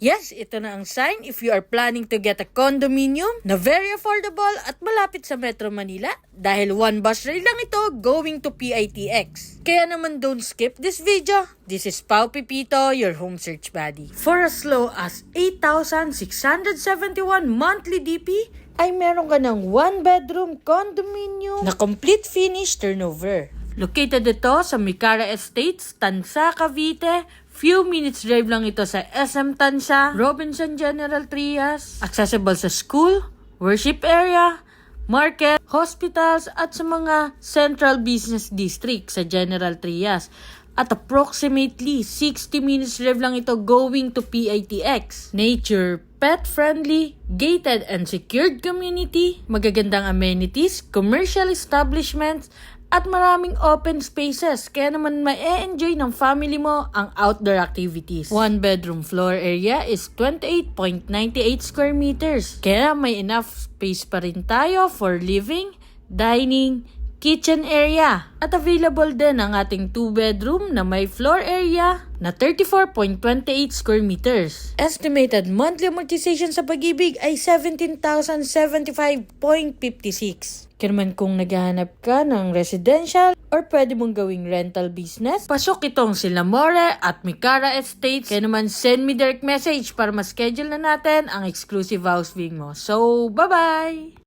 Yes, ito na ang sign if you are planning to get a condominium na very affordable at malapit sa Metro Manila dahil one bus ride lang ito going to PITX. Kaya naman don't skip this video. This is Pao Pipito, your home search buddy. For as low as 8,671 monthly DP, ay meron ka ng one bedroom condominium na complete finish turnover. Located ito sa Mikara Estates, Tansa, Cavite. Few minutes drive lang ito sa SM Tansa, Robinson General Trias. Accessible sa school, worship area, market, hospitals at sa mga central business district sa General Trias. At approximately 60 minutes drive lang ito going to PITX. Nature, pet-friendly, gated and secured community, magagandang amenities, commercial establishments, at maraming open spaces, kaya naman ma-enjoy ng family mo ang outdoor activities. One bedroom floor area is 28.98 square meters. Kaya may enough space pa rin tayo for living, dining, kitchen area. At available din ang ating 2-bedroom na may floor area na 34.28 square meters. Estimated monthly amortization sa Pag-ibig ay 17,075.56. Kaya naman kung naghahanap ka ng residential or pwede mong gawing rental business, pasok itong sila More at Mikara Estates. Kaya naman send me direct message para ma-schedule na natin ang exclusive house viewing mo. So, bye-bye!